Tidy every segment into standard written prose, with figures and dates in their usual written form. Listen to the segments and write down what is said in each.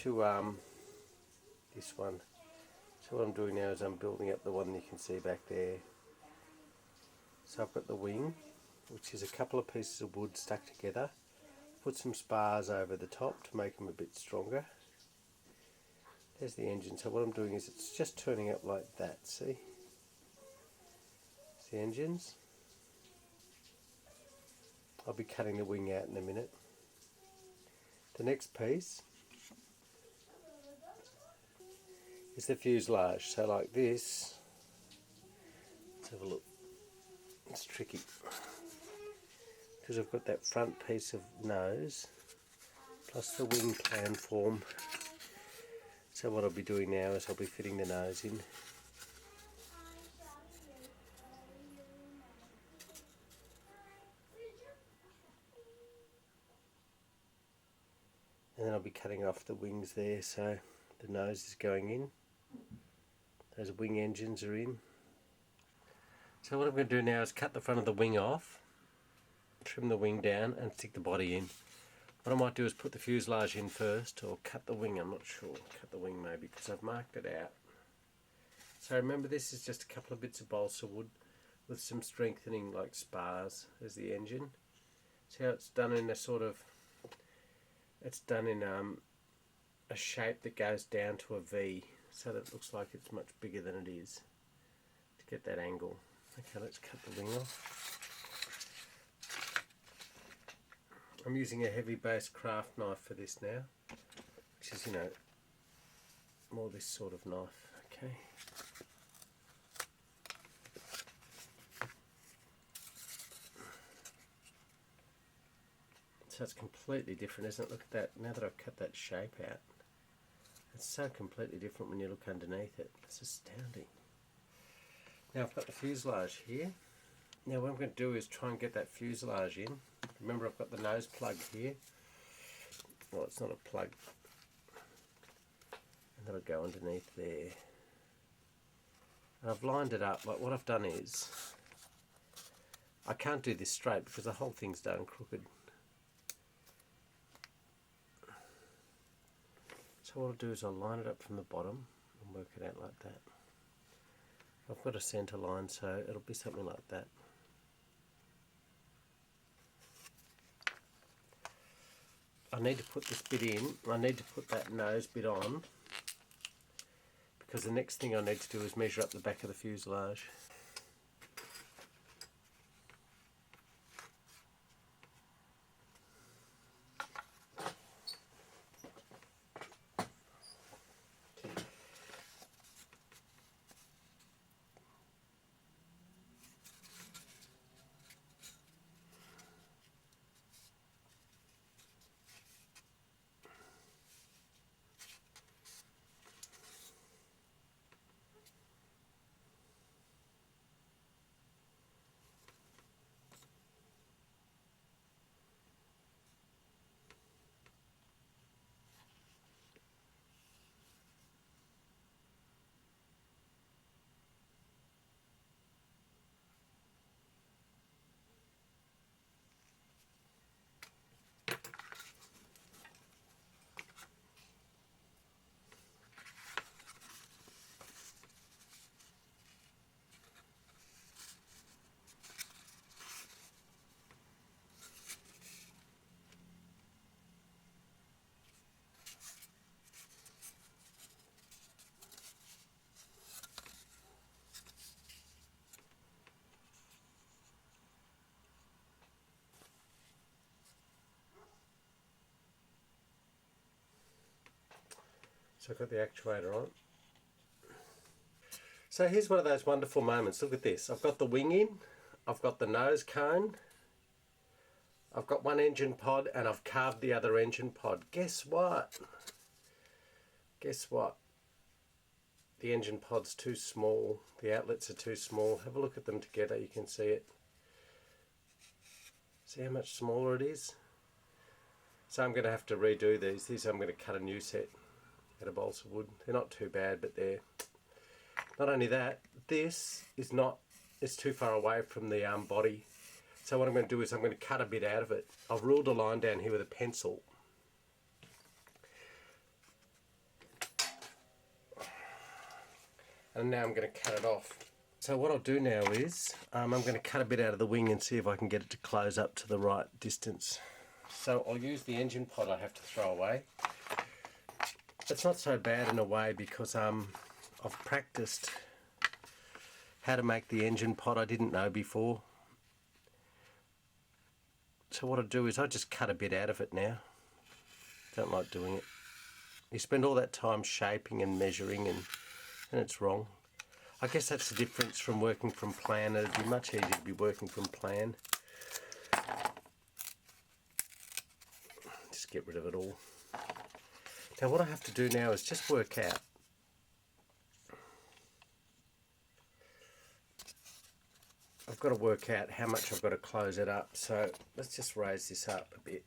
to this one. So what I'm doing now is I'm building up the one you can see back there. So I've got the wing, which is a couple of pieces of wood stuck together. Put some spars over the top to make them a bit stronger. There's the engine. So what I'm doing is it's just turning up like that, see? It's the engines. I'll be cutting the wing out in a minute. The next piece is the fuselage. So like this, let's have a look. It's tricky because I've got that front piece of nose plus the wing plan form. So what I'll be doing now is I'll be fitting the nose in. And then I'll be cutting off the wings there, so the nose is going in. Those wing engines are in. So what I'm going to do now is cut the front of the wing off, trim the wing down and stick the body in. What I might do is put the fuselage in first, or cut the wing, I'm not sure. Cut the wing maybe, because I've marked it out. So remember, this is just a couple of bits of balsa wood with some strengthening like spars. There's the engine. See how it's done in a sort of, it's done in a shape that goes down to a V, so that it looks like it's much bigger than it is, to get that angle. Okay, let's cut the wing off. I'm using a heavy base craft knife for this now, which is, you know, more this sort of knife. Okay. So it's completely different, isn't it? Look at that, now that I've cut that shape out. It's so completely different when you look underneath it. It's astounding. Now I've got the fuselage here. Now what I'm going to do is try and get that fuselage in. Remember, I've got the nose plug here. Well, it's not a plug. And that'll go underneath there. And I've lined it up. Like, what I've done is, I can't do this straight because the whole thing's done crooked. So what I'll do is I'll line it up from the bottom and work it out like that. I've got a centre line, so it'll be something like that. I need to put this bit in, I need to put that nose bit on, because the next thing I need to do is measure up the back of the fuselage. So I've got the actuator on. So here's one of those wonderful moments. Look at this. I've got the wing in, I've got the nose cone, I've got one engine pod, and I've carved the other engine pod. Guess what? Guess what? The engine pod's too small. The outlets are too small. Have a look at them together, you can see it. See how much smaller it is? So I'm going to have to redo these. These I'm going to cut a new set out of balsa wood. They're not too bad, but they're... Not only that, this is not... It's too far away from the body. So what I'm going to do is I'm going to cut a bit out of it. I've ruled a line down here with a pencil. and now I'm going to cut it off. So what I'll do now is I'm going to cut a bit out of the wing and see if I can get it to close up to the right distance. So I'll use the engine pod I have to throw away. It's not so bad in a way because I've practiced how to make the engine pod. I didn't know before. So what I do is I just cut a bit out of it now. Don't like doing it. You spend all that time shaping and measuring and it's wrong. I guess that's the difference from working from plan. It'd be much easier to be working from plan. Just get rid of it all. Now what I have to do now is just work out. I've got to work out how much I've got to close it up. So let's just raise this up a bit.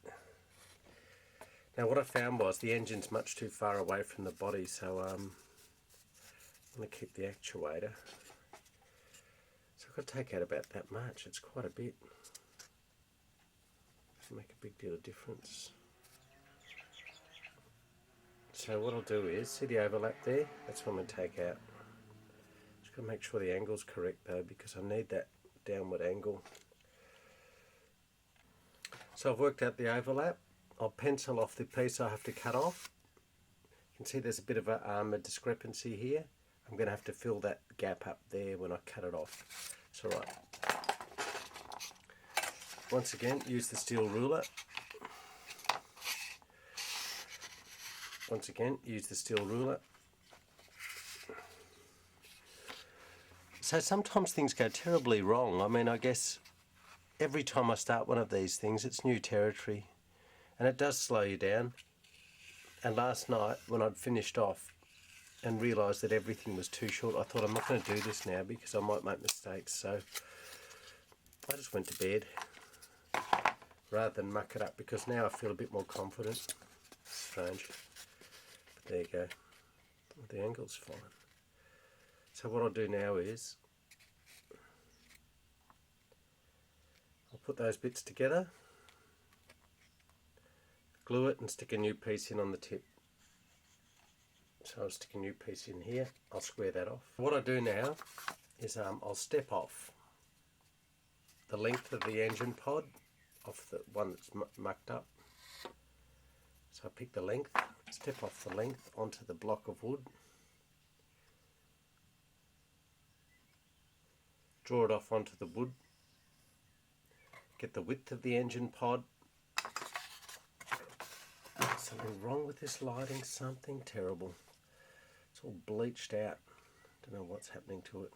Now what I found was the engine's much too far away from the body, so I'm going to keep the actuator. So I've got to take out about that much. It's quite a bit. It'll make a big deal of difference. So what I'll do is, see the overlap there? That's what I'm going to take out. Just got to make sure the angle's correct though, because I need that downward angle. So I've worked out the overlap. I'll pencil off the piece I have to cut off. You can see there's a bit of a discrepancy here. I'm going to have to fill that gap up there when I cut it off. It's alright. Once again, use the steel ruler. Once again, use the steel ruler. So sometimes things go terribly wrong. I mean, I guess every time I start one of these things, it's new territory. And it does slow you down. And last night, when I'd finished off and realised that everything was too short, I thought I'm not going to do this now because I might make mistakes. So I just went to bed rather than muck it up, because now I feel a bit more confident. Strange. But there you go. The angle's fine. So what I'll do now is I'll put those bits together, glue it and stick a new piece in on the tip. So I'll stick a new piece in here. I'll square that off. What I do now is I'll step off the length of the engine pod off the one that's mucked up. So I pick the length, step off the length onto the block of wood, draw it off onto the wood, get the width of the engine pod. Something wrong with this lighting, something terrible. It's all bleached out. Don't know what's happening to it.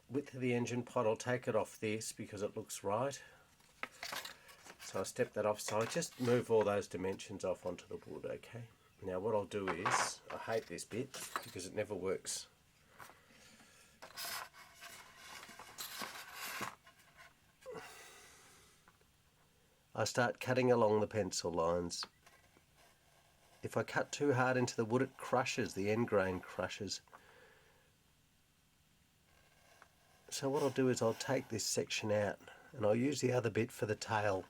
Width of the engine pod, I'll take it off this because it looks right. So I step that off. So I just move all those dimensions off onto the wood, okay? Now what I'll do is, I hate this bit because it never works. I start cutting along the pencil lines. If I cut too hard into the wood, it crushes, the end grain crushes. So what I'll do is I'll take this section out and I'll use the other bit for the tail.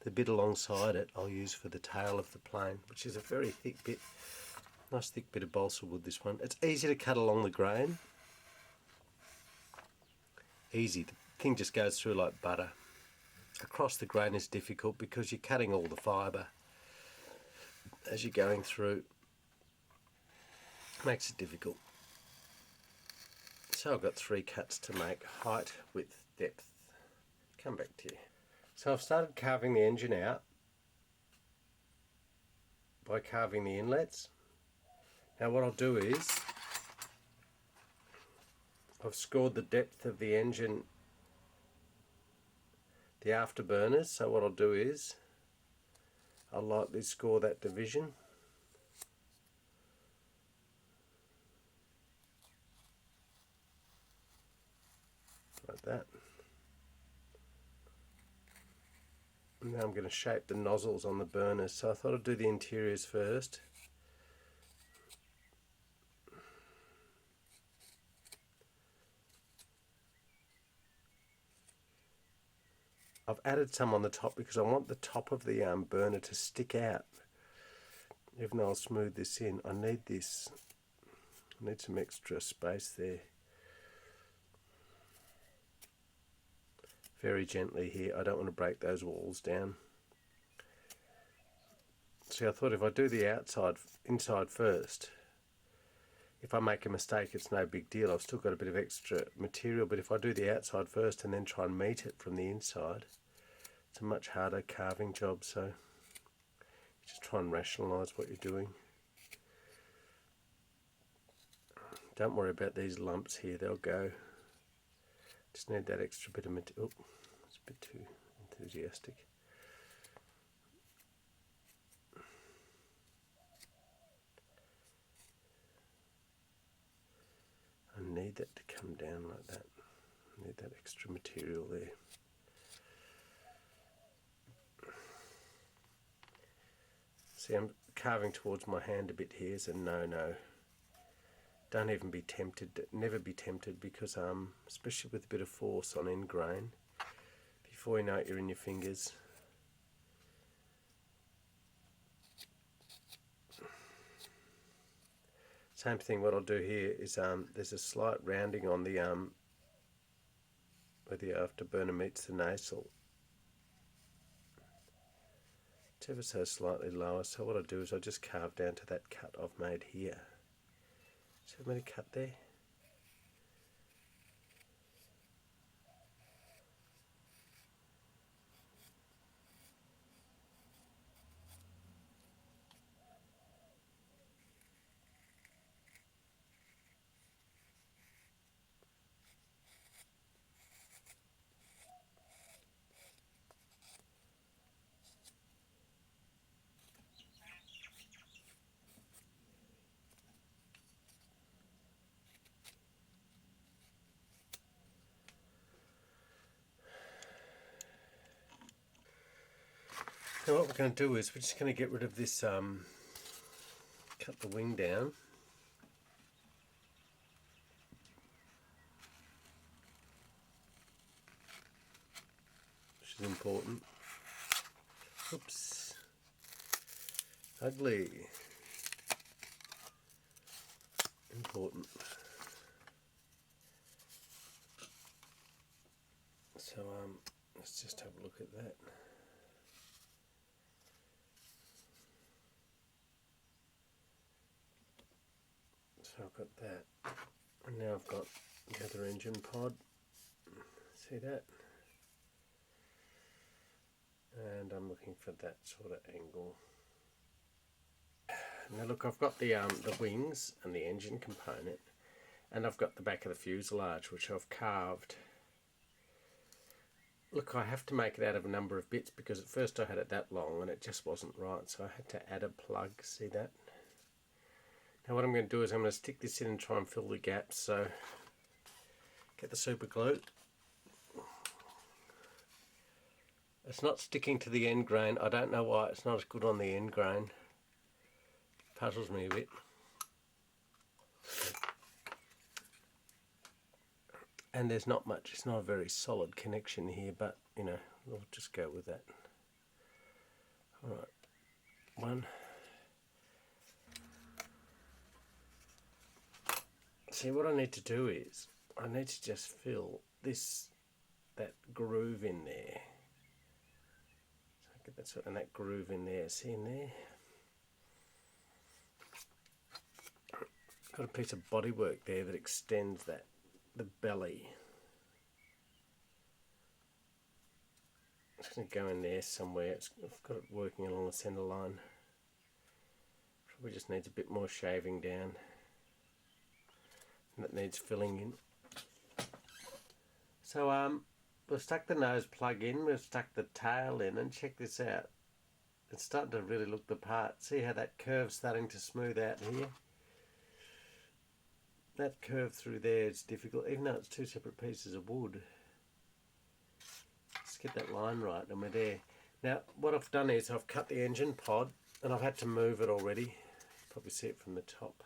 The bit alongside it I'll use for the tail of the plane, which is a very thick bit. Nice thick bit of balsa wood, this one. It's easy to cut along the grain. Easy, the thing just goes through like butter. Across the grain is difficult because you're cutting all the fibre as you're going through. Makes it difficult. So I've got 3 cuts to make: height, width, depth. Come back to you. So I've started carving the engine out by carving the inlets. Now what I'll do is I've scored the depth of the engine, the afterburners. So what I'll do is I'll lightly score that division. Like that. And now I'm going to shape the nozzles on the burners. So I thought I'd do the interiors first. I've added some on the top because I want the top of the burner to stick out. Even though I'll smooth this in, I need this. I need some extra space there. Very gently here. I don't want to break those walls down. See, I thought if I do the inside first, if I make a mistake, it's no big deal. I've still got a bit of extra material, but if I do the outside first and then try and meet it from the inside, it's a much harder carving job. So just try and rationalise what you're doing. Don't worry about these lumps here, they'll go. Just need that extra bit of material. Oh, it's a bit too enthusiastic. I need that to come down like that. I need that extra material there. See, I'm carving towards my hand a bit here, so no. Don't even be tempted, never be tempted, because especially with a bit of force on end grain, before you know it, you're in your fingers. Same thing, what I'll do here is there's a slight rounding on the where the afterburner meets the nasal. It's ever so slightly lower, so what I do is I just carve down to that cut I've made here. See how many cut there? Now what we're going to do is we're just going to get rid of this, cut the wing down. Which is important. Oops. Ugly. Important. So let's just have a look at that. So I've got that, and now I've got the other engine pod. See that? And I'm looking for that sort of angle. Now look, I've got the wings and the engine component, and I've got the back of the fuselage, which I've carved. Look, I have to make it out of a number of bits because at first I had it that long and it just wasn't right, so I had to add a plug. See that? Now what I'm going to do is I'm going to stick this in and try and fill the gaps. So get the super glue. It's not sticking to the end grain. I don't know why it's not as good on the end grain. Puzzles me a bit. And there's not much, it's not a very solid connection here, but you know, we'll just go with that. Alright, one. See, what I need to do is, I need to just fill that groove in there. So get that sort of, and that groove in there, see in there? Got a piece of bodywork there that extends the belly. It's going to go in there somewhere. I've got it working along the centre line. Probably just needs a bit more shaving down. And that needs filling in. So we've stuck the nose plug in, we've stuck the tail in, and check this out. It's starting to really look the part. See how that curve's starting to smooth out here? That curve through there is difficult, even though it's two separate pieces of wood. Let's get that line right and we're there. Now what I've done is I've cut the engine pod and I've had to move it already. You can probably see it from the top.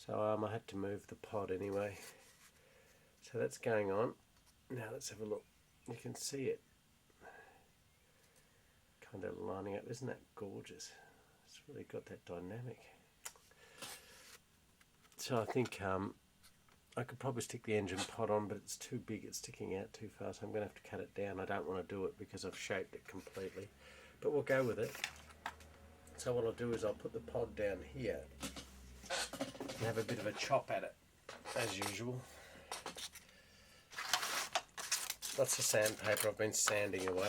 So I had to move the pod anyway. So that's going on. Now let's have a look. You can see it kind of lining up. Isn't that gorgeous? It's really got that dynamic. So I think I could probably stick the engine pod on, but it's too big, it's sticking out too far, so I'm going to have to cut it down. I don't want to do it because I've shaped it completely, but we'll go with it. So what I'll do is I'll put the pod down here and have a bit of a chop at it, as usual. Lots of sandpaper, I've been sanding away.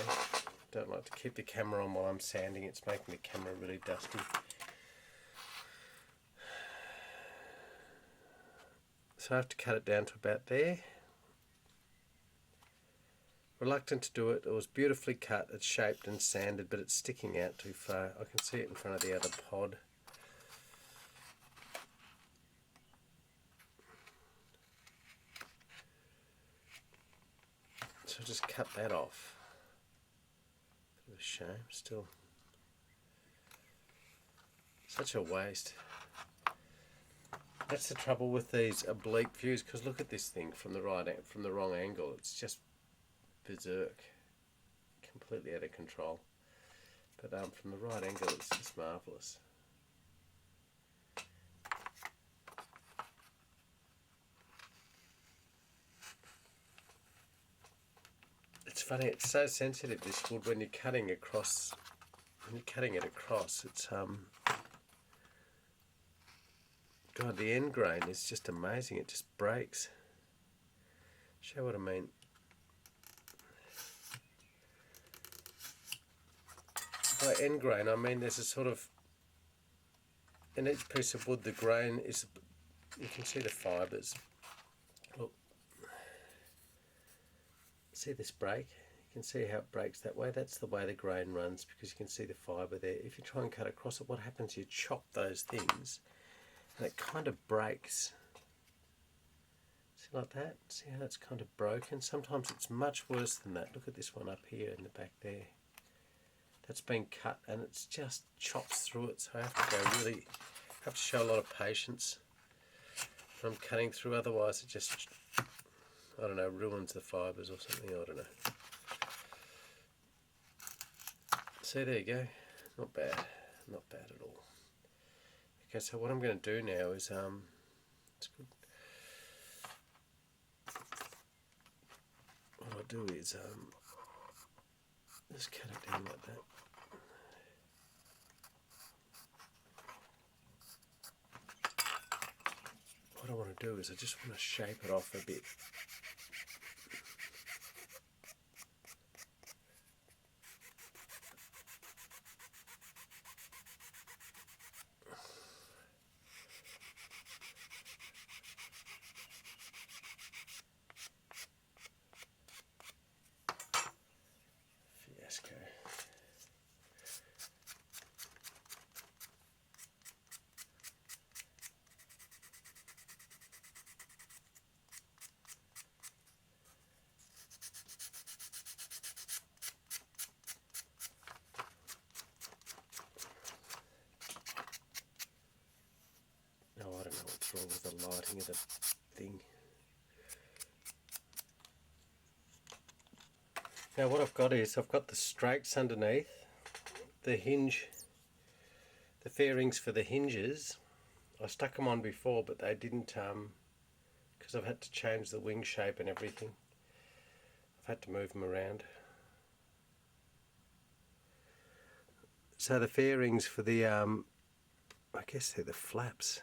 Don't like to keep the camera on while I'm sanding, it's making the camera really dusty. So I have to cut it down to about there. Reluctant to do it. It was beautifully cut, it's shaped and sanded, but it's sticking out too far. I can see it in front of the other pod. So I'll just cut that off. Bit of a shame, still. Such a waste. That's the trouble with these oblique views, because look at this thing from the wrong angle. It's just berserk, completely out of control. But from the right angle, it's just marvellous. It's funny. It's so sensitive, this wood, when you're cutting across. When you're cutting it across, it's God, the end grain is just amazing. It just breaks. Show what I mean. By end grain, I mean there's a sort of, in each piece of wood, the grain is, you can see the fibres. Look, see this break? You can see how it breaks that way. That's the way the grain runs, because you can see the fibre there. If you try and cut across it, what happens? You chop those things, and it kind of breaks. See, like that? See how it's kind of broken? Sometimes it's much worse than that. Look at this one up here in the back there. That's been cut and it's just chops through it, so I have to go really, have to show a lot of patience when I'm cutting through, otherwise it just, I don't know, ruins the fibres or something, I don't know. See, there you go. Not bad. Not bad at all. Okay, so what I'm going to do now is, it's good. What I'll do is, just cut it down like that. What I want to do is I just want to shape it off a bit. Fiasco. No, I don't know what's wrong with the lighting of the thing. Now what I've got is, I've got the strakes underneath, the hinge, the fairings for the hinges. I stuck them on before, but they didn't, because I've had to change the wing shape and everything. I've had to move them around. So the fairings for the, I guess they're the flaps.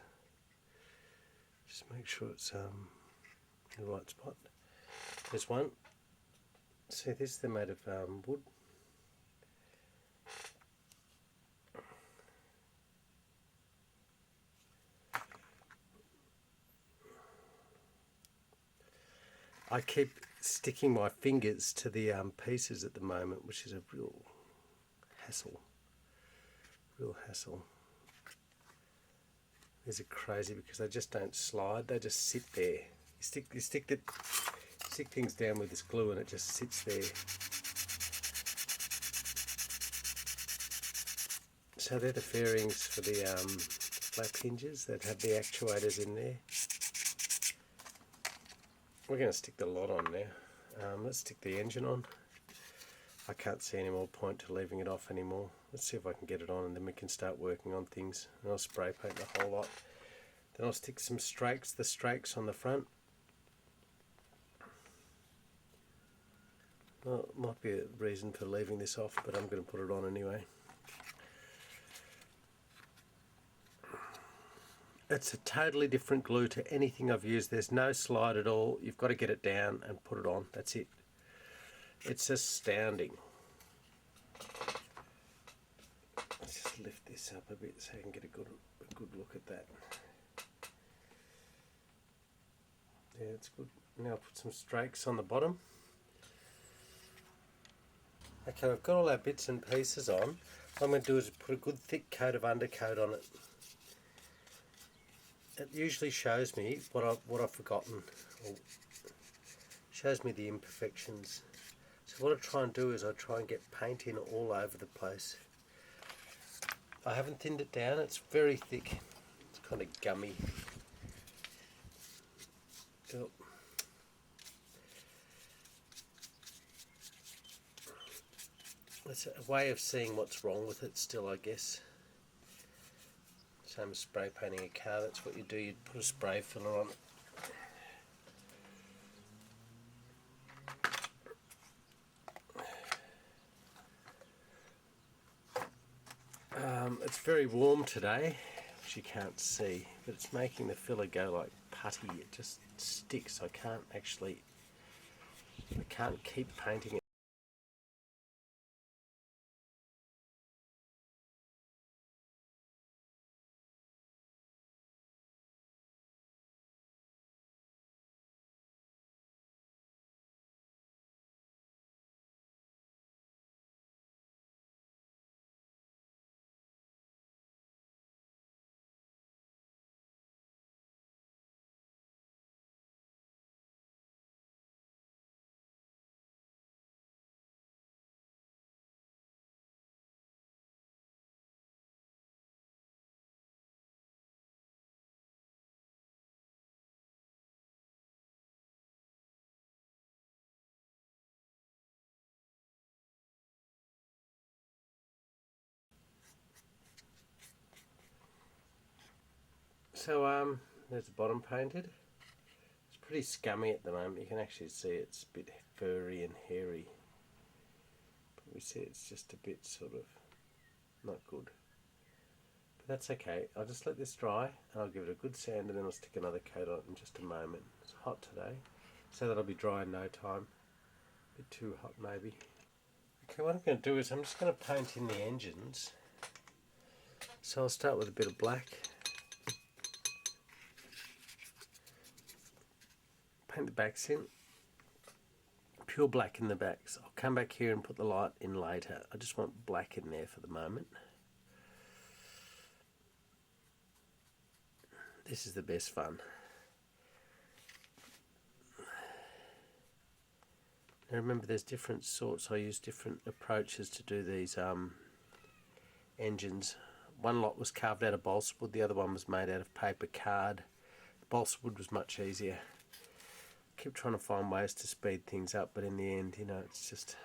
Just make sure it's in the right spot. There's one. See this, they're made of wood. I keep sticking my fingers to the pieces at the moment, which is a real hassle. Real hassle. These are crazy because they just don't slide, they just sit there. You stick things down with this glue and it just sits there. So they're the fairings for the flap hinges that have the actuators in there. We're going to stick the lot on now. Let's stick the engine on. I can't see any more point to leaving it off anymore. Let's see if I can get it on, and then we can start working on things. And I'll spray paint the whole lot. Then I'll stick some strakes, the strakes on the front. Well, it might be a reason for leaving this off, but I'm going to put it on anyway. It's a totally different glue to anything I've used. There's no slide at all. You've got to get it down and put it on. That's it. It's astounding. Let's just lift this up a bit so you can get a good look at that. Yeah, it's good. Now I'll put some strakes on the bottom. Okay, we've got all our bits and pieces on. What I'm going to do is put a good thick coat of undercoat on it. It usually shows me what I've forgotten, or shows me the imperfections. So what I try and do is I try and get paint in all over the place. I haven't thinned it down, it's very thick. It's kind of gummy. Oh. It's a way of seeing what's wrong with it still, I guess. Same as spray painting a car, that's what you do, you'd put a spray filler on it. It's very warm today, which you can't see, but it's making the filler go like putty. It just sticks. I can't keep painting it. So there's the bottom painted. It's pretty scummy at the moment. You can actually see it's a bit furry and hairy. But we see it's just a bit sort of not good. But that's okay. I'll just let this dry and I'll give it a good sand, and then I'll stick another coat on it in just a moment. It's hot today, so that'll be dry in no time. A bit too hot maybe. Okay, what I'm going to do is I'm just going to paint in the engines. So I'll start with a bit of black. Paint the backs in. Pure black in the backs. I'll come back here and put the light in later. I just want black in there for the moment. This is the best fun. Now remember, there's different sorts. I use different approaches to do these engines. One lot was carved out of balsa wood, the other one was made out of paper card. The balsa wood was much easier. I keep trying to find ways to speed things up, but in the end, you know, it's just...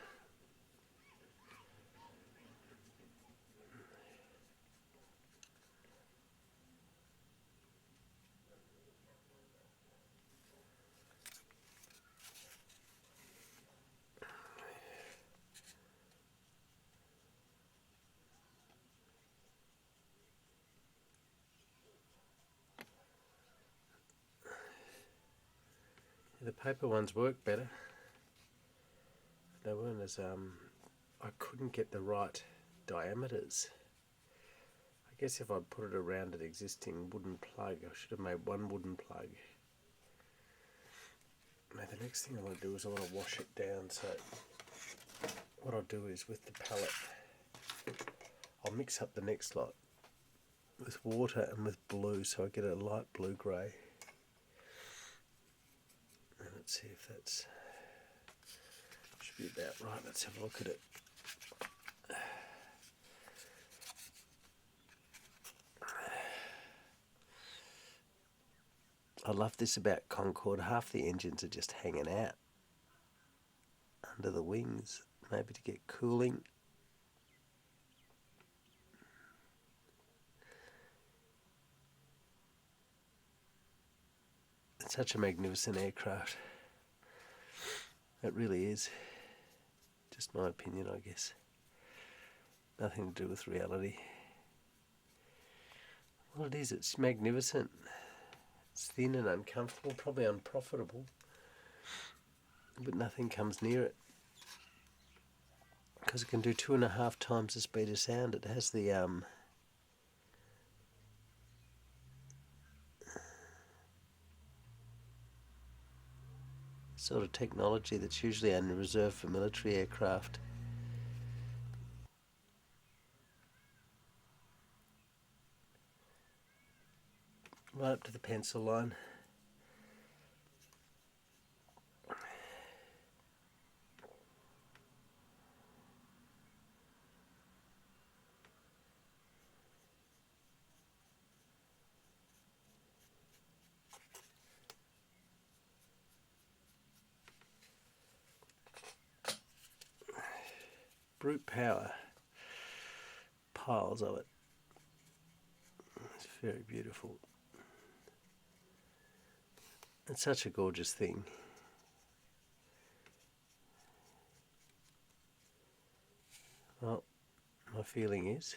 The paper ones work better. They weren't as I couldn't get the right diameters. I guess if I'd put it around an existing wooden plug, I should have made one wooden plug. Now the next thing I want to do is I want to wash it down, so what I'll do is with the palette, I'll mix up the next lot with water and with blue, so I get a light blue grey. And let's see if that's, should be about right. Let's have a look at it. I love this about Concorde. Half the engines are just hanging out under the wings, maybe to get cooling. It's such a magnificent aircraft. It really is. Just my opinion, I guess. Nothing to do with reality. Well, it is. It's magnificent. It's thin and uncomfortable, probably unprofitable, but nothing comes near it. Because it can do 2.5 times the speed of sound. It has the sort of technology that's usually only reserved for military aircraft. Right up to the pencil line. Brute power. Piles of it. It's very beautiful. It's such a gorgeous thing. Well, my feeling is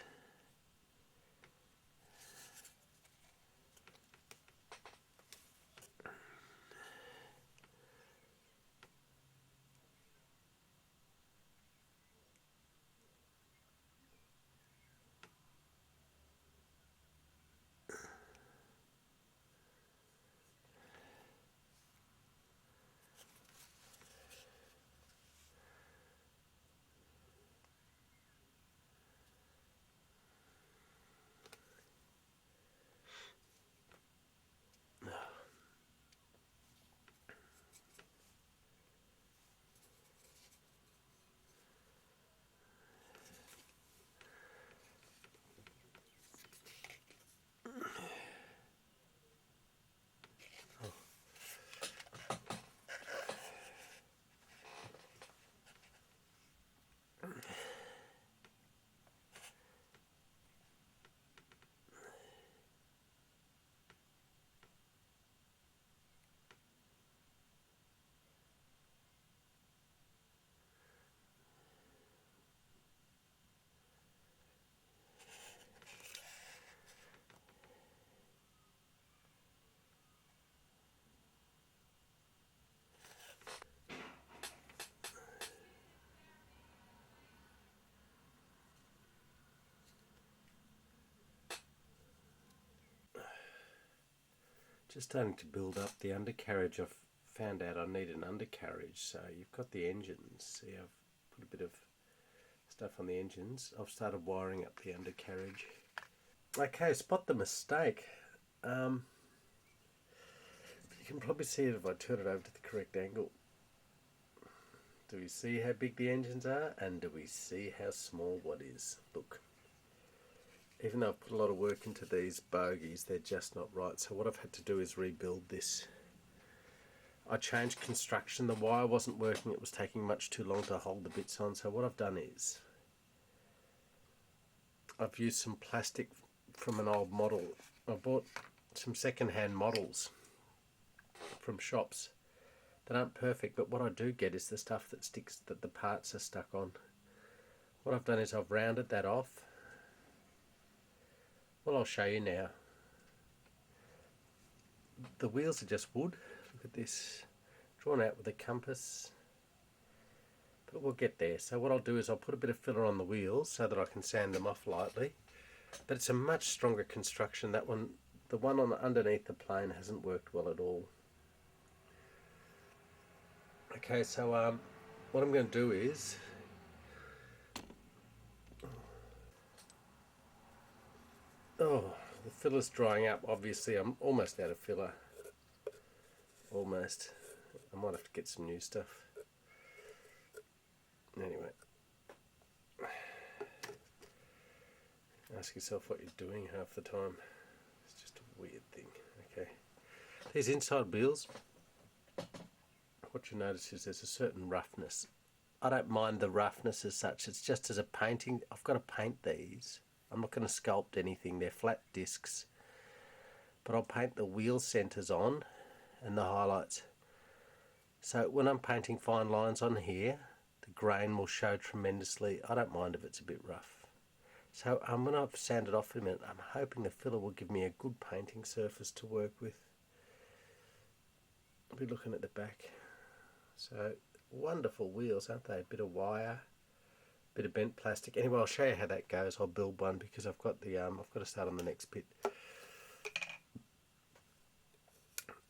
just starting to build up the undercarriage. I've found out I need an undercarriage, so you've got the engines. See, I've put a bit of stuff on the engines. I've started wiring up the undercarriage. Okay, spot the mistake. You can probably see it if I turn it over to the correct angle. Do we see how big the engines are? And do we see how small what is? Look. Even though I've put a lot of work into these bogies, they're just not right. So what I've had to do is rebuild this. I changed construction. The wire wasn't working. It was taking much too long to hold the bits on. So what I've done is I've used some plastic from an old model. I bought some second-hand models from shops that aren't perfect, but what I do get is the stuff that sticks, that the parts are stuck on. What I've done is I've rounded that off. Well, I'll show you now. The wheels are just wood. Look at this. Drawn out with a compass. But we'll get there. So what I'll do is I'll put a bit of filler on the wheels so that I can sand them off lightly. But it's a much stronger construction. That one, the one on underneath the plane hasn't worked well at all. Okay, so what I'm going to do is the filler's drying up. Obviously, I'm almost out of filler. Almost. I might have to get some new stuff. Anyway. Ask yourself what you're doing half the time. It's just a weird thing. Okay. These inside wheels, what you notice is there's a certain roughness. I don't mind the roughness as such, it's just as a painting, I've got to paint these. I'm not going to sculpt anything, they're flat discs. But I'll paint the wheel centres on and the highlights. So when I'm painting fine lines on here, the grain will show tremendously. I don't mind if it's a bit rough. So when I've sanded off in a minute, I'm hoping the filler will give me a good painting surface to work with. I'll be looking at the back. So wonderful wheels, aren't they? A bit of wire, a bit of bent plastic. Anyway, I'll show you how that goes. I'll build one because I've got the I've got to start on the next bit.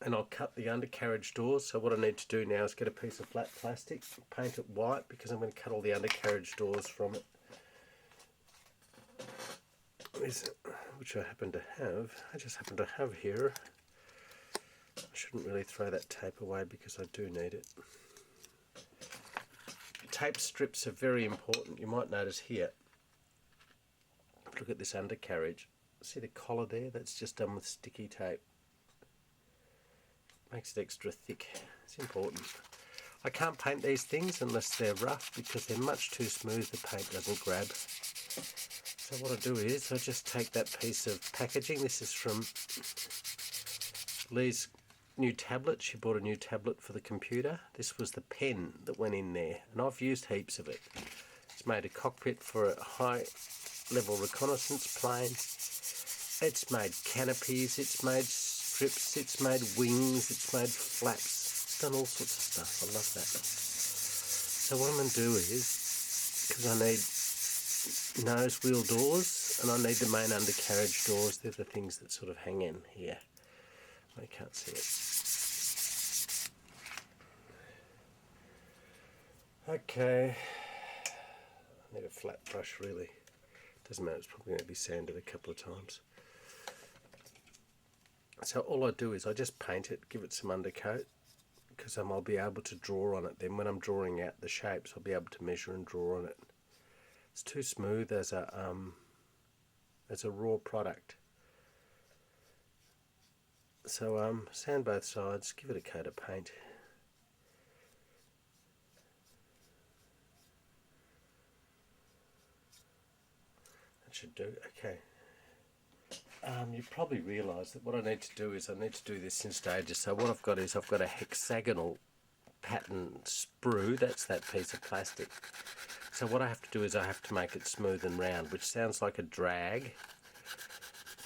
And I'll cut the undercarriage doors. So what I need to do now is get a piece of flat plastic, paint it white because I'm going to cut all the undercarriage doors from it. Which I happen to have. I just happen to have here. I shouldn't really throw that tape away because I do need it. Tape strips are very important. You might notice here. Look at this undercarriage. See the collar there? That's just done with sticky tape. Makes it extra thick. It's important. I can't paint these things unless they're rough because they're much too smooth, the paint doesn't grab. So what I do is I just take that piece of packaging. This is from Lee's new tablet. She bought a new tablet for the computer. This was the pen that went in there and I've used heaps of it. It's made a cockpit for a high level reconnaissance plane. It's made canopies, it's made strips, it's made wings, it's made flaps, it's done all sorts of stuff. I love that. So what I'm going to do is, because I need nose wheel doors and I need the main undercarriage doors, they're the things that sort of hang in here. I can't see it. Okay, I need a flat brush really. Doesn't matter, it's probably going to be sanded a couple of times. So all I do is I just paint it, give it some undercoat, because I'll be able to draw on it. Then when I'm drawing out the shapes, I'll be able to measure and draw on it. It's too smooth as a raw product. So sand both sides, give it a coat of paint. That should do. Okay. You probably realise that what I need to do is I need to do this in stages. So what I've got is I've got a hexagonal pattern sprue. That's that piece of plastic. So what I have to do is I have to make it smooth and round, which sounds like a drag.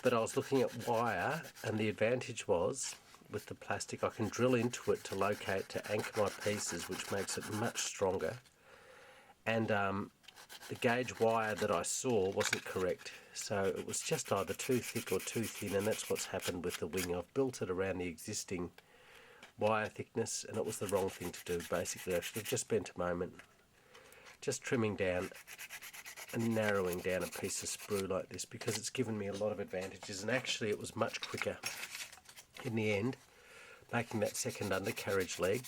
But I was looking at wire, and the advantage was with the plastic I can drill into it to locate, to anchor my pieces, which makes it much stronger. And the gauge wire that I saw wasn't correct, so it was just either too thick or too thin, and that's what's happened with the wing. I've built it around the existing wire thickness and it was the wrong thing to do. Basically I should have just spent a moment just trimming down and narrowing down a piece of sprue like this, because it's given me a lot of advantages, and actually it was much quicker in the end. Making that second undercarriage leg,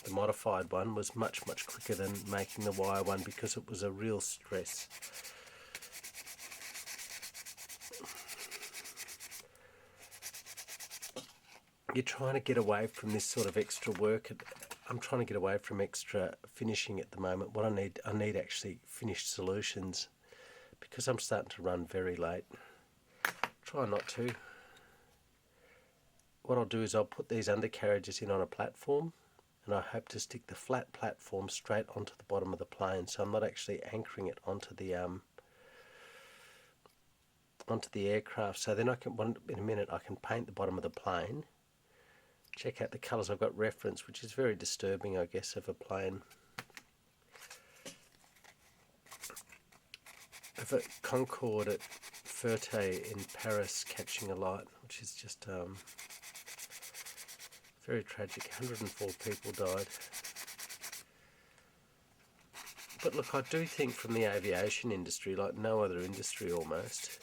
the modified one, was much quicker than making the wire one, because it was a real stress. You're trying to get away from this sort of extra work. I'm trying to get away from extra finishing at the moment. What I need actually finished solutions, because I'm starting to run very late. Try not to. What I'll do is I'll put these undercarriages in on a platform, and I hope to stick the flat platform straight onto the bottom of the plane, so I'm not actually anchoring it onto the aircraft. So then in a minute I can paint the bottom of the plane. Check out the colours I've got reference, which is very disturbing, I guess, of a plane. Of a Concorde at Ferté in Paris catching alight, which is just very tragic. 104 people died. But look, I do think from the aviation industry, like no other industry almost,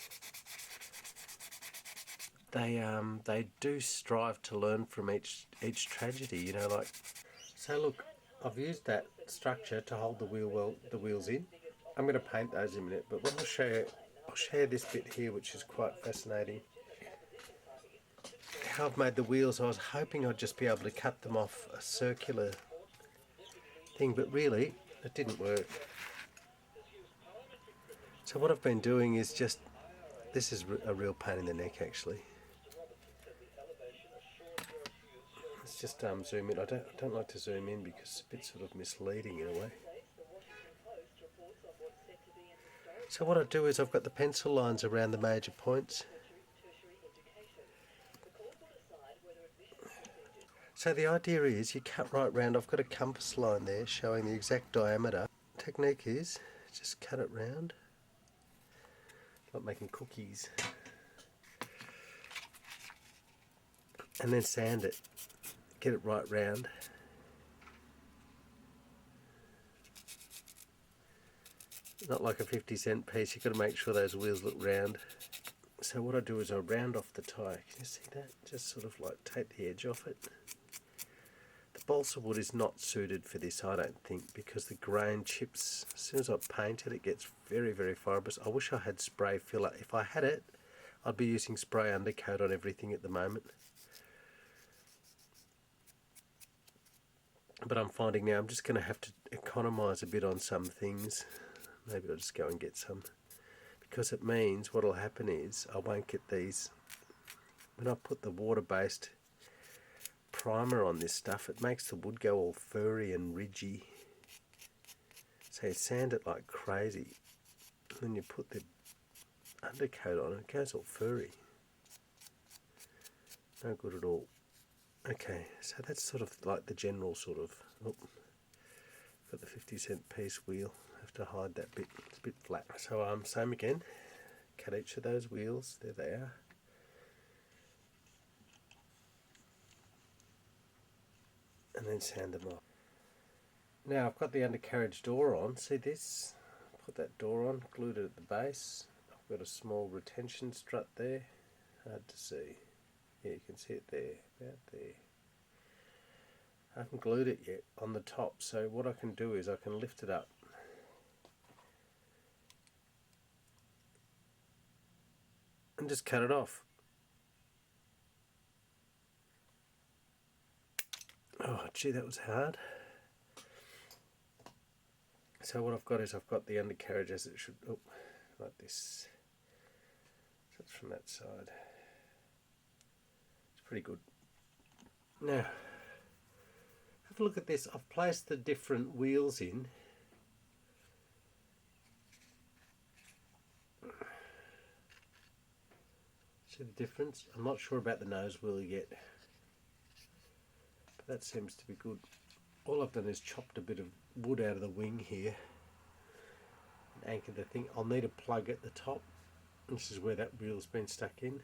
they do strive to learn from each tragedy, you know, like. So look, I've used that structure to hold the wheels in. I'm going to paint those in a minute, but what I'll show you this bit here, which is quite fascinating. how I've made the wheels. I was hoping I'd just be able to cut them off a circular thing, but really it didn't work. So what I've been doing is just, this is a real pain in the neck actually. Let's just zoom in. I don't like to zoom in because it's a bit sort of misleading in a way. So what I do is I've got the pencil lines around the major points. So the idea is you cut right round. I've got a compass line there showing the exact diameter. Technique is just cut it round, like making cookies, and then sand it, get it right round. Not like a 50-cent piece, you've got to make sure those wheels look round. So what I do is I round off the tyre. Can you see that? Just sort of like take the edge off it. The balsa wood is not suited for this, I don't think, because the grain chips. As soon as I paint it, it gets very, very fibrous. I wish I had spray filler. If I had it, I'd be using spray undercoat on everything at the moment. But I'm finding now I'm just going to have to economise a bit on some things. Maybe I'll just go and get some, because it means what will happen is I won't get these. When I put the water-based primer on this stuff, it makes the wood go all furry and ridgy. So you sand it like crazy, and then you put the undercoat on it, it goes all furry. No good at all. Okay, so that's sort of like the general sort of, got the 50-cent piece wheel. Have to hide that bit, it's a bit flat. So same again, cut each of those wheels, there they are. And then sand them off. Now I've got the undercarriage door on, see this? Put that door on, glued it at the base. I've got a small retention strut there, hard to see. Yeah, you can see it there, about there. I haven't glued it yet on the top, so what I can do is I can lift it up. And just cut it off. Oh gee, that was hard. So what I've got is I've got the undercarriage as it should, like this. So it's from that side. It's pretty good. Now, have a look at this. I've placed the different wheels in. See the difference? I'm not sure about the nose wheel yet, but that seems to be good. All I've done is chopped a bit of wood out of the wing here and anchored the thing. I'll need a plug at the top. This is where that wheel's been stuck in.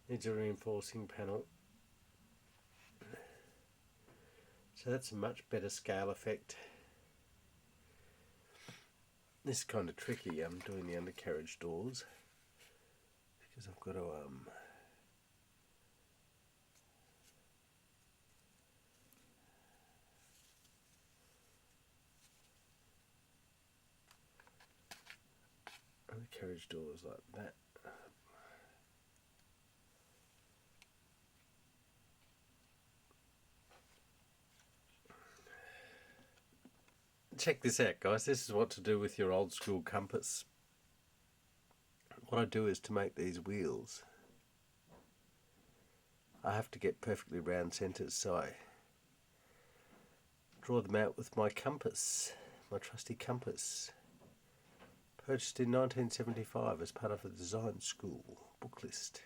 Needs a reinforcing panel. So that's a much better scale effect. This is kind of tricky, I'm doing the undercarriage doors, because I've got to undercarriage doors like that. Check this out, guys. This is what to do with your old school compass. What I do is, to make these wheels, I have to get perfectly round centres, so I draw them out with my compass, my trusty compass. Purchased in 1975 as part of the design school book list.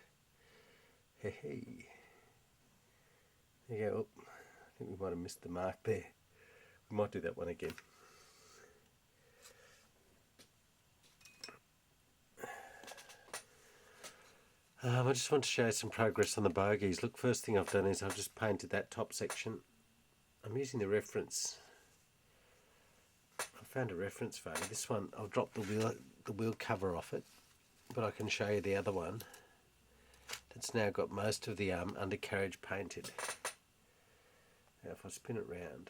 Hey, hey. There you go. Oh, I think we might have missed the mark there. We might do that one again. I just want to show you some progress on the bogies. Look, first thing I've done is I've just painted that top section. I'm using the reference. I found a reference photo. This one, I'll drop the wheel cover off it, but I can show you the other one. That's now got most of the undercarriage painted. Now if I spin it round,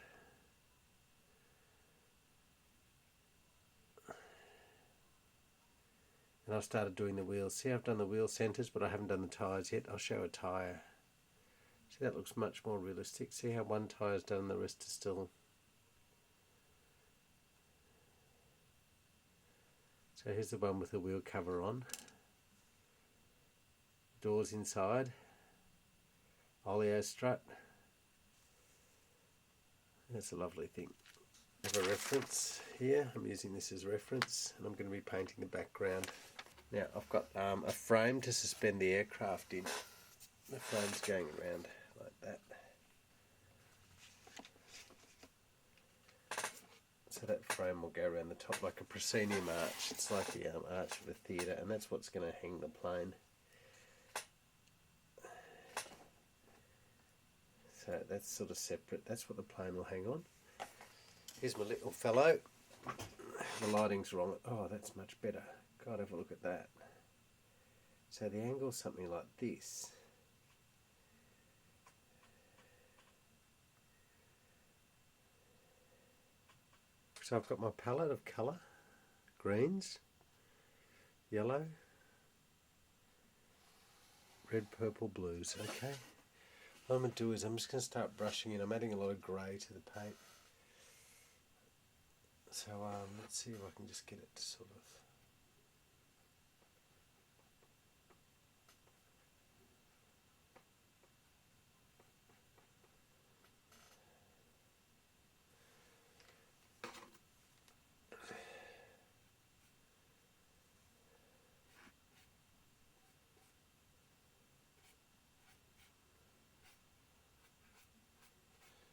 And I've started doing the wheels. See, I've done the wheel centres, but I haven't done the tyres yet. I'll show a tyre. See, that looks much more realistic. See how one tyre's done and the rest is still... So here's the one with the wheel cover on. Doors inside. Oleo strut. That's a lovely thing. I have a reference here. I'm using this as reference, and I'm going to be painting the background. Now I've got a frame to suspend the aircraft in. The frame's going around like that. So that frame will go around the top like a proscenium arch. It's like the arch of a theatre, and that's what's going to hang the plane. So that's sort of separate. That's what the plane will hang on. Here's my little fellow. The lighting's wrong. Oh, that's much better. God, have a look at that. So the angle's something like this. So I've got my palette of colour. Greens, yellow, red, purple, blues. Okay. What I'm going to do is I'm just going to start brushing in. I'm adding a lot of grey to the paint. So let's see if I can just get it to sort of...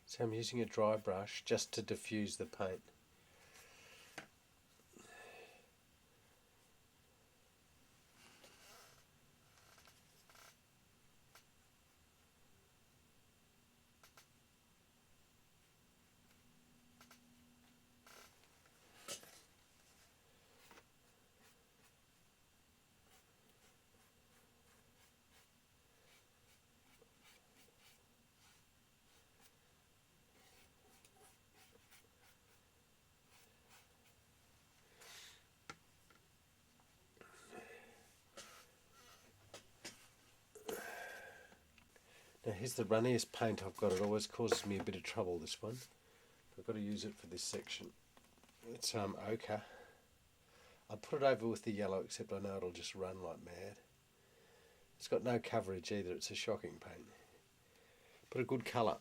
So I'm using a dry brush just to diffuse the paint. Now here's the runniest paint I've got. It always causes me a bit of trouble, this one. I've got to use it for this section. It's ochre. I'll put it over with the yellow, except I know it'll just run like mad. It's got no coverage either. It's a shocking paint. But a good colour.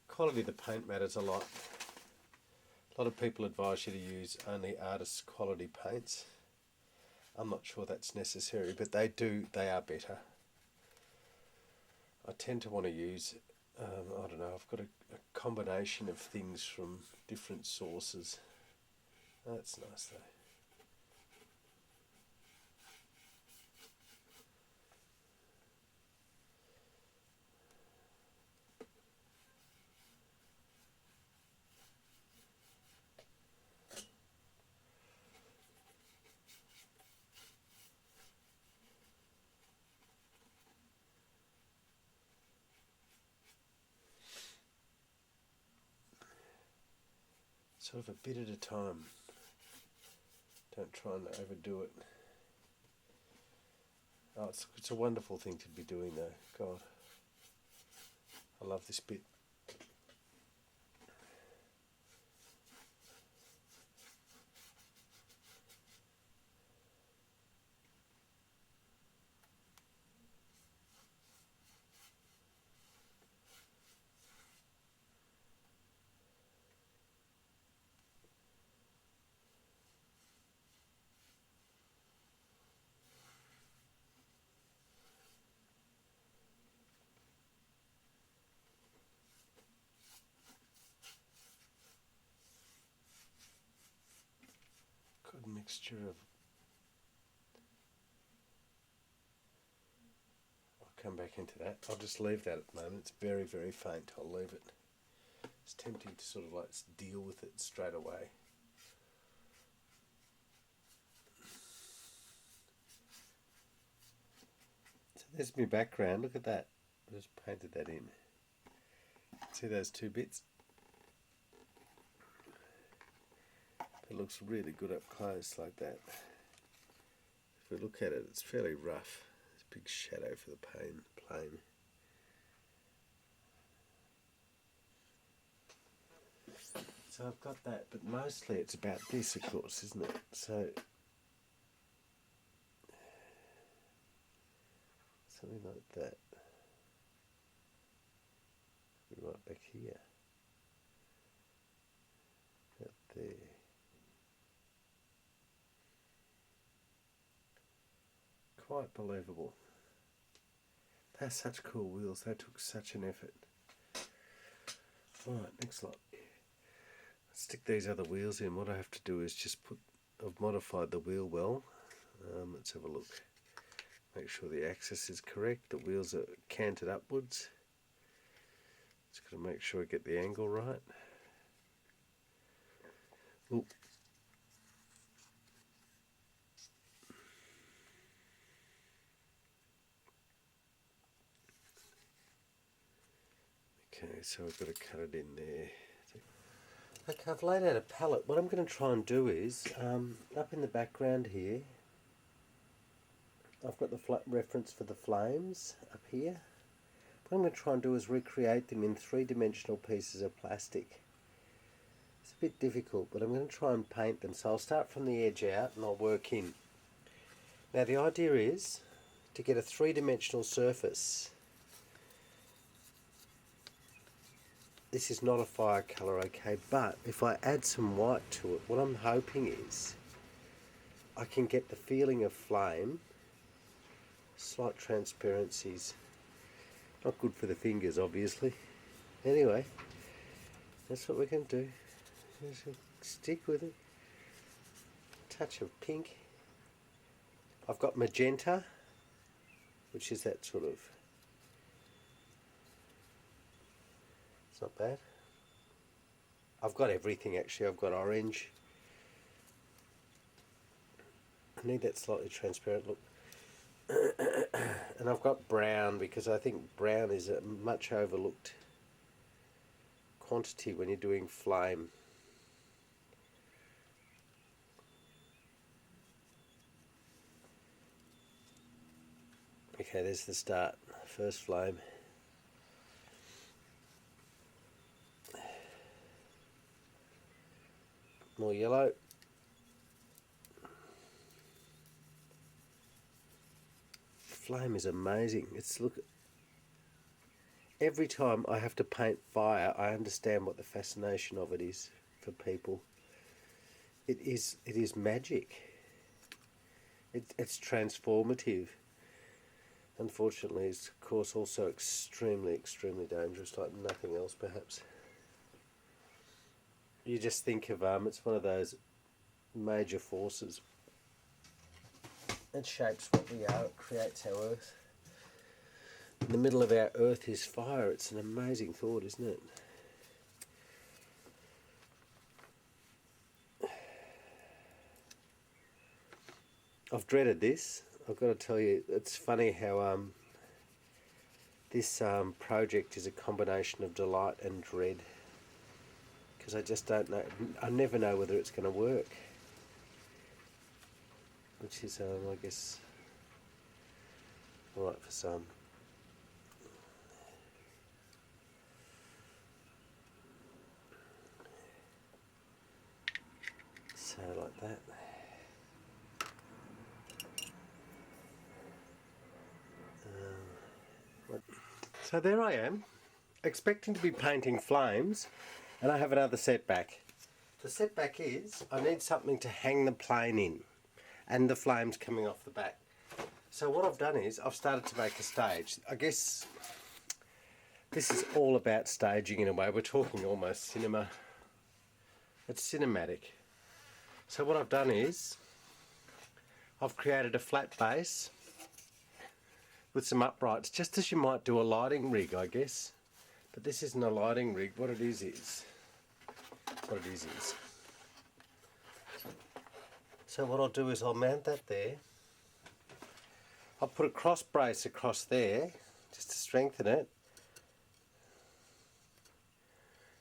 Quality of the paint matters a lot. A lot of people advise you to use only artists' quality paints. I'm not sure that's necessary, but they are better. I tend to want to use, I don't know, I've got a combination of things from different sources. That's nice though. Sort of a bit at a time. Don't try and overdo it. Oh, it's a wonderful thing to be doing though. God, I love this bit. Good mixture of... I'll come back into that. I'll just leave that at the moment. It's very, very faint. I'll leave it. It's tempting to sort of like deal with it straight away. So there's my background. Look at that. I just painted that in. See those two bits? It looks really good up close like that. If we look at it, it's fairly rough. There's a big shadow for the plane. So I've got that, but mostly it's about this, of course, isn't it? So something like that. Right back here. Out there. Quite believable. They're such cool wheels. They took such an effort. Alright, next lot. Stick these other wheels in. What I have to do is just I've modified the wheel well. Let's have a look. Make sure the axis is correct. The wheels are canted upwards. Just got to make sure I get the angle right. Ooh. Okay, so I've got to cut it in there. Okay, I've laid out a palette. What I'm going to try and do is, up in the background here, I've got the reference for the flames up here. What I'm going to try and do is recreate them in three-dimensional pieces of plastic. It's a bit difficult, but I'm going to try and paint them. So I'll start from the edge out and I'll work in. Now the idea is to get a three-dimensional surface. This is not a fire colour, okay, but if I add some white to it, what I'm hoping is I can get the feeling of flame, slight transparencies. Not good for the fingers, obviously. Anyway, that's what we're going to do. Just stick with it. Touch of pink. I've got magenta, which is that sort of... It's not bad. I've got everything actually. I've got orange. I need that slightly transparent look. And I've got brown because I think brown is a much overlooked quantity when you're doing flame. Okay, there's the start. First flame. More yellow. Flame is amazing. It's look. Every time I have to paint fire, I understand what the fascination of it is for people. It is magic. It's transformative. Unfortunately, it's of course also extremely dangerous, like nothing else perhaps. You just think of it's one of those major forces. It shapes what we are, it creates our earth. In the middle of our earth is fire. It's an amazing thought, isn't it? I've dreaded this. I've got to tell you, it's funny how this project is a combination of delight and dread. Because I just don't know, I never know whether it's going to work. Which is, I guess, alright for some. So like that. So there I am, expecting to be painting flames, and I have another setback. The setback is I need something to hang the plane in, and the flames coming off the back. So what I've done is I've started to make a stage. I guess this is all about staging in a way. We're talking almost cinema. It's cinematic. So what I've done is I've created a flat base with some uprights, just as you might do a lighting rig, I guess. But this isn't a lighting rig. What it is. So what I'll do is I'll mount that there. I'll put a cross brace across there, just to strengthen it.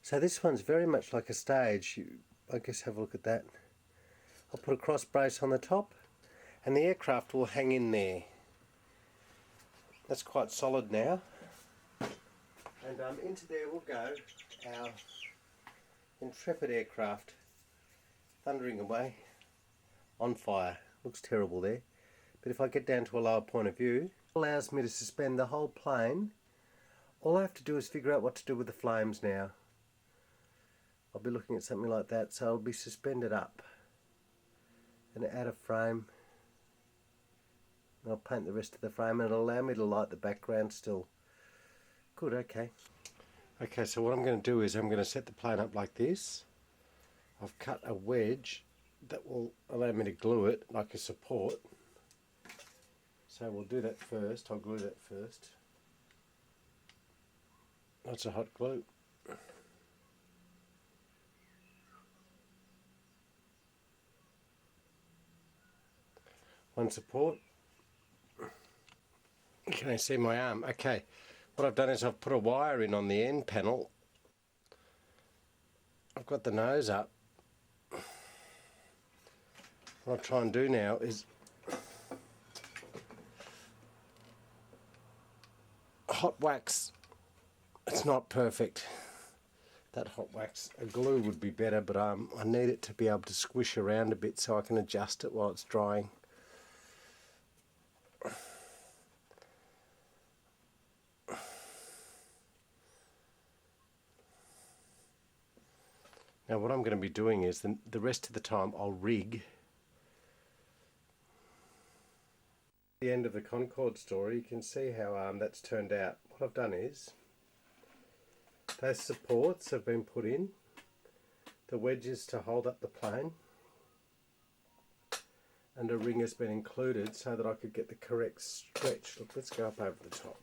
So this one's very much like a stage. I guess have a look at that. I'll put a cross brace on the top and the aircraft will hang in there. That's quite solid now. And into there will go our Intrepid aircraft, thundering away, on fire. Looks terrible there. But if I get down to a lower point of view, it allows me to suspend the whole plane. All I have to do is figure out what to do with the flames now. I'll be looking at something like that, so I'll be suspended up and out of frame. And I'll paint the rest of the frame and it'll allow me to light the background still. Good, okay. Okay, so what I'm going to do is I'm going to set the plane up like this. I've cut a wedge that will allow me to glue it like a support. So we'll do that first. I'll glue that first. That's a hot glue. One support. Can I see my arm? Okay. What I've done is I've put a wire in on the end panel. I've got the nose up. What I'll try and do now is hot wax. It's not perfect. That hot wax, a glue would be better, but I need it to be able to squish around a bit so I can adjust it while it's drying. Now what I'm going to be doing is the rest of the time I'll rig. At the end of the Concorde story, you can see how that's turned out. What I've done is those supports have been put in, the wedges to hold up the plane, and a ring has been included so that I could get the correct stretch. Look, let's go up over the top.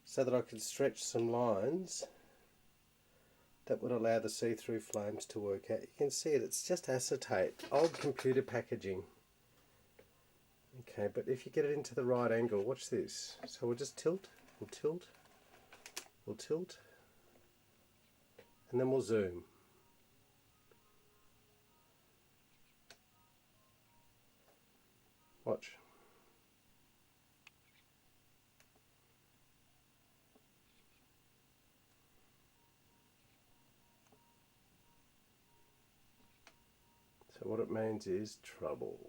So that I could stretch some lines that would allow the see-through flames to work out. You can see it, it's just acetate, old computer packaging. Okay, but if you get it into the right angle, watch this. So we'll just tilt, we'll tilt, we'll tilt, and then we'll zoom. Watch. So what it means is trouble.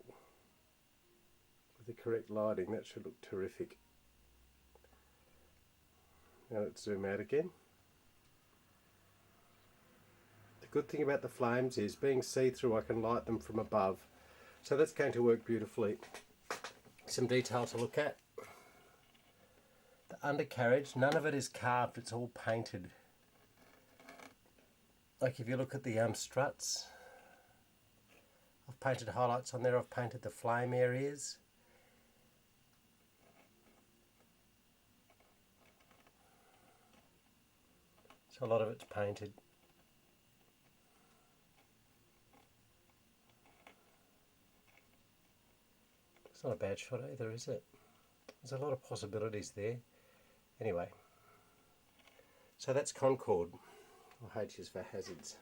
With the correct lighting, that should look terrific. Now let's zoom out again. The good thing about the flames is being see-through, I can light them from above. So that's going to work beautifully. Some detail to look at. The undercarriage, none of it is carved, it's all painted. Like if you look at the struts, I've painted highlights on there, I've painted the flame areas. So a lot of it's painted. It's not a bad shot either, is it? There's a lot of possibilities there. Anyway, so that's Concorde, or H is for hazards.